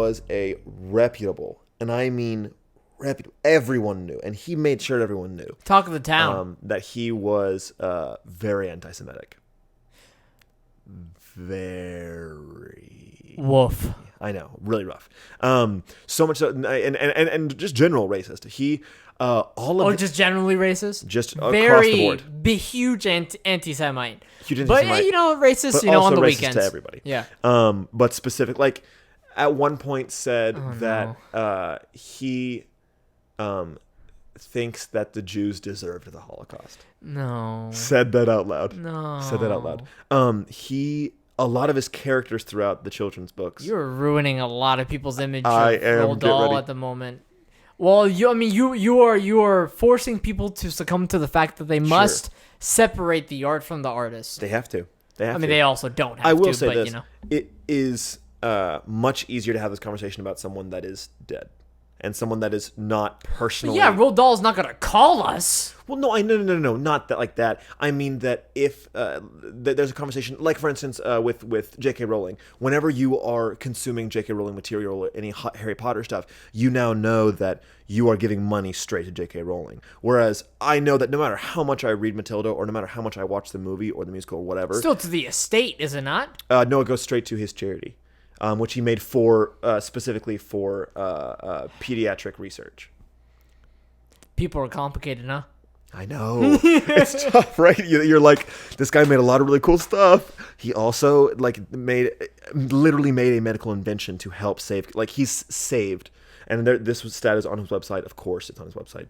was a reputable, and I mean reputable, everyone knew, and he made sure everyone knew. Talk of the town. That he was very anti-Semitic. Very. Woof. I know, really rough. So much so, and just general racist. He Just generally racist. Just across the board. Very huge anti-Semite. Huge anti-Semite. But racist. But on the racist weekends to everybody. Yeah. But specific, like at one point said that he thinks that the Jews deserved the Holocaust. No. Said that out loud. No. Said that out loud. A lot of his characters throughout the children's books. You're ruining a lot of people's image of Roald Dahl at the moment. Well, you are forcing people to succumb to the fact that they must separate the art from the artist. They have to. They also don't have to. I will say but, this. It is much easier to have this conversation about someone that is dead. And someone that is not personally... But yeah, Roald Dahl's not going to call us. Well, no, no, not that like that. I mean that if there's a conversation, like for instance with J.K. Rowling, whenever you are consuming J.K. Rowling material or any Harry Potter stuff, you now know that you are giving money straight to J.K. Rowling. Whereas I know that no matter how much I read Matilda or no matter how much I watch the movie or the musical or whatever... Still to the estate, is it not? No, it goes straight to his charity. Which he made specifically for pediatric research. People are complicated, huh? I know. It's tough, right? You're like, this guy made a lot of really cool stuff. He also literally made a medical invention to help save. Like he's saved, and this was status on his website. Of course, it's on his website.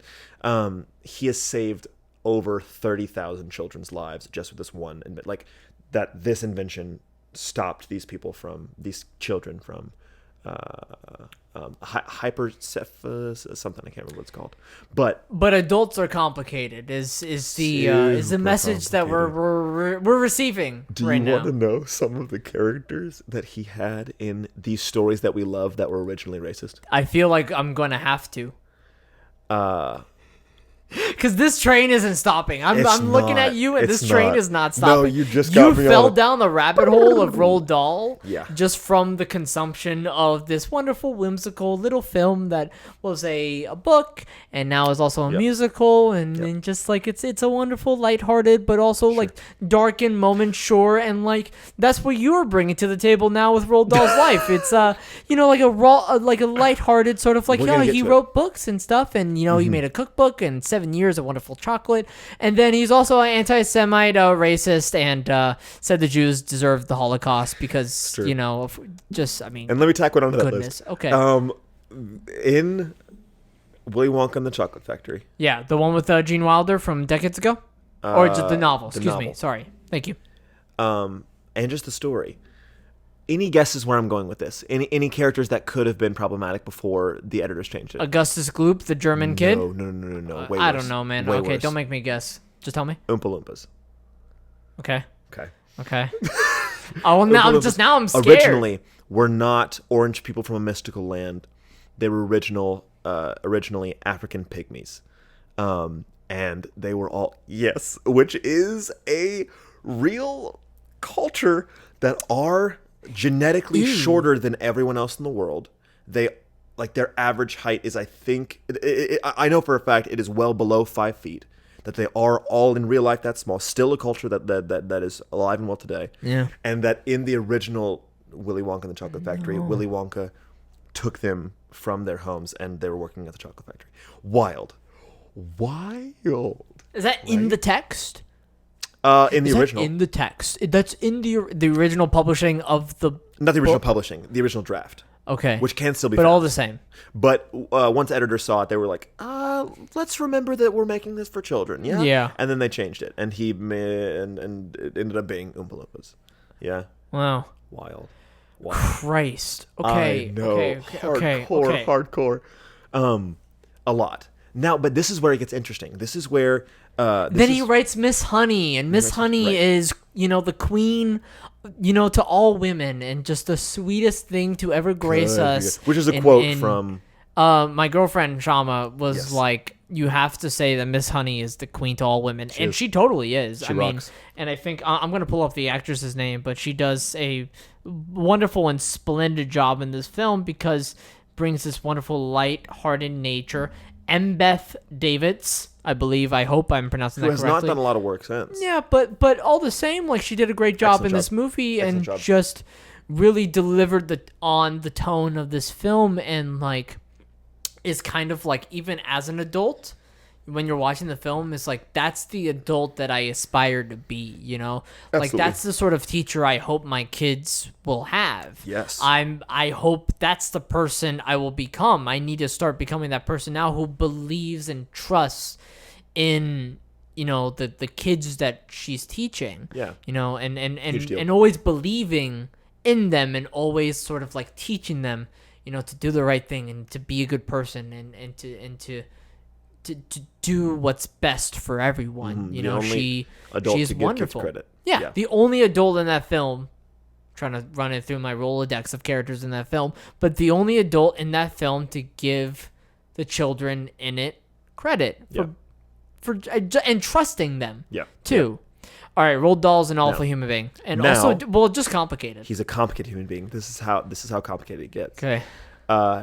He has saved over 30,000 children's lives just with this one. Like that, this invention stopped these children from hypercephalus, something I can't remember what it's called. But adults are complicated. Is the message that we're receiving right now? Do you want to know some of the characters that he had in these stories that we love that were originally racist? I feel like I'm gonna have to. Because this train isn't stopping. I'm looking at you, and this train is not stopping. No, you just got me fell down the rabbit hole of Roald Dahl. Yeah. Just from the consumption of this wonderful, whimsical little film that was a book, and now is also a musical, and just like it's a wonderful, lighthearted, but also like darkened moment, and like that's what you're bringing to the table now with Roald Dahl's life. It's like a lighthearted sort of like he wrote books and stuff, and he made a cookbook and 7 years of wonderful chocolate, and then he's also an anti-Semite, racist, and said the Jews deserved the Holocaust because and let me tack one onto that list. Okay. In Willy Wonka and the Chocolate Factory. Yeah, the one with Gene Wilder from decades ago, or just the novel. Excuse me. Sorry. Thank you. And just the story. Any guesses where I'm going with this? Any characters that could have been problematic before the editors changed it? Augustus Gloop, the German kid? No. I don't know, man. Way Okay, worse. don't make me guess. Just tell me. Oompa Loompas. Okay. Okay. Oh, well, now I'm scared. Originally, were not orange people from a mystical land. They were originally African pygmies. And they were all, which is a real culture that are genetically shorter than everyone else in the world. They their average height is, I think, I know for a fact it is well below 5 feet. That they are all in real life that small. Still a culture that is alive and well today. Yeah. And that in the original Willy Wonka and the Chocolate Factory, Willy Wonka took them from their homes and they were working at the chocolate factory. Wild. Is that in the text? In the original. In the text. That's in the original publishing of the... Not the original publishing, the original draft. Okay. Which can still be But found. all the same. But once editors saw it, they were like, let's remember that we're making this for children. Yeah? Yeah. And then they changed it. And and it ended up being Oompa Loompas. Yeah. Wow. Wild. Christ. Okay. I know. Okay. Hardcore. A lot. Now, but this is where it gets interesting. This is where... then he writes Miss Honey, and Miss Honey is, the queen, to all women, and just the sweetest thing to ever grace us. Which is a quote from... My girlfriend, Shama, was like, you have to say that Miss Honey is the queen to all women, and is. she totally is. She I mean, rocks. and I think I'm gonna pull up the actress's name, but she does a wonderful and splendid job in this film because brings this wonderful light-hearted nature. Embeth Davids, I hope I'm pronouncing Who that has correctly. not done a lot of work since. Yeah, but all the same, like she did a great job Excellent in this job. movie Excellent and job. just really delivered on the tone of this film and like is kind of like even as an adult when you're watching the film is like that's the adult that I aspire to be, you know? Like Absolutely. that's the sort of teacher I hope my kids will have. Yes. I hope that's the person I will become. I need to start becoming that person now who believes and trusts in the kids that she's teaching. Yeah. And deal. and always believing in them and always sort of like teaching them, to do the right thing and to be a good person and to do what's best for everyone. The only adult she's to give kids wonderful. credit. Yeah, the only adult in that film, trying to run it through my Rolodex of characters in that film, but the only adult in that film to give the children in it credit for and trusting them. Yeah. Too. All right, Roald Dahl's an awful human being, and Now- also just complicated. He's a complicated human being. This is how complicated it gets. Okay.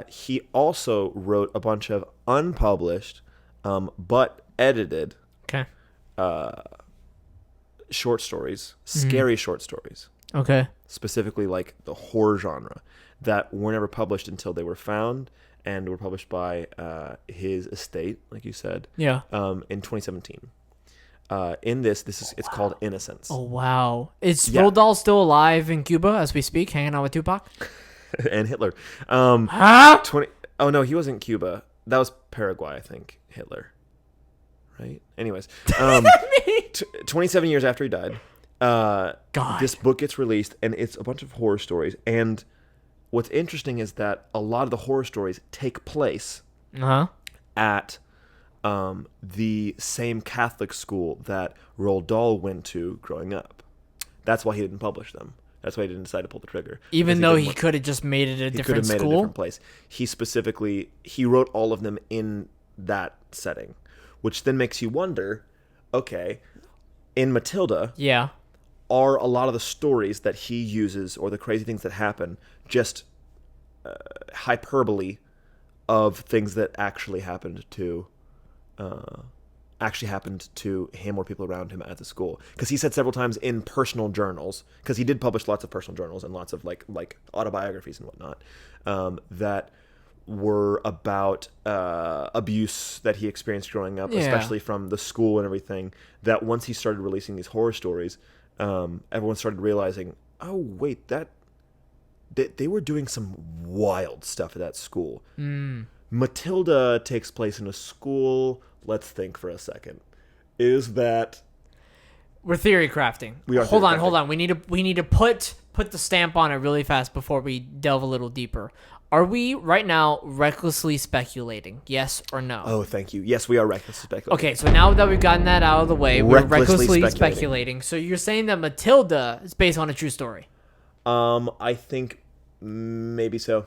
He also wrote a bunch of unpublished, but edited Okay. short stories, scary short stories, Okay. specifically like the horror genre, that were never published until they were found and were published by his estate, like you said, Yeah. in 2017. It's called Innocence. Oh wow. Is Yeah. Roald Dahl still alive in Cuba as we speak, hanging out with Tupac? And Hitler. Huh? 20. Oh no, he wasn't Cuba. That was Paraguay, I think. Hitler, right? Anyways, 27 years after he died, God. this book gets released, and it's a bunch of horror stories. And what's interesting is that a lot of the horror stories take place Uh-huh. at the same Catholic school that Roald Dahl went to growing up. That's why he didn't publish them. That's why he didn't decide to pull the trigger. Even Because though didn't he want- could have just made it a he could different have made school. a different place. He wrote all of them in that setting, which then makes you wonder, okay, in Matilda, Yeah. are a lot of the stories that he uses or the crazy things that happen just hyperbole of things that actually happened to him or people around him at the school? Because he said several times in personal journals, because he did publish lots of personal journals and lots of like autobiographies and whatnot, that were about abuse that he experienced growing up, Yeah. especially from the school and everything, that once he started releasing these horror stories, everyone started realizing, oh wait, they were doing some wild stuff at that school. Matilda takes place in a school. Let's think for a second. Is that We're theory crafting. We are Hold theory on, hold on. We need to put the stamp on it really fast before we delve a little deeper. Are we right now recklessly speculating? Yes or no? Oh, thank you. Yes, we are recklessly speculating. Okay, so now that we've gotten that out of the way, we're Recklessly recklessly speculating. speculating. So you're saying that Matilda is based on a true story? I think maybe so.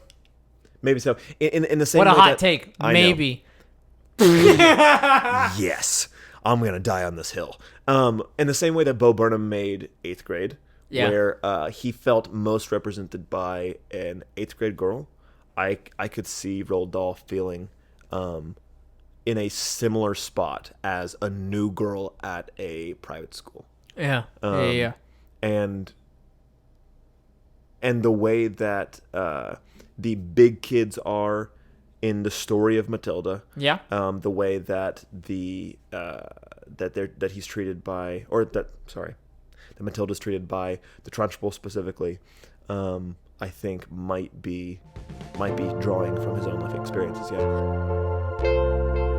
Maybe so. In the same What a way hot that- take. I know. Maybe. Yes, I'm gonna die on this hill. In the same way that Bo Burnham made 8th Grade, Yeah. where he felt most represented by an 8th grade girl, I could see Roald Dahl feeling in a similar spot as a new girl at a private school. Yeah. Yeah. And the way that the big kids are in the story of Matilda, Yeah. the way that that he's treated by, that Matilda's treated by the Trunchbull specifically, I think might be drawing from his own life experiences. Yeah.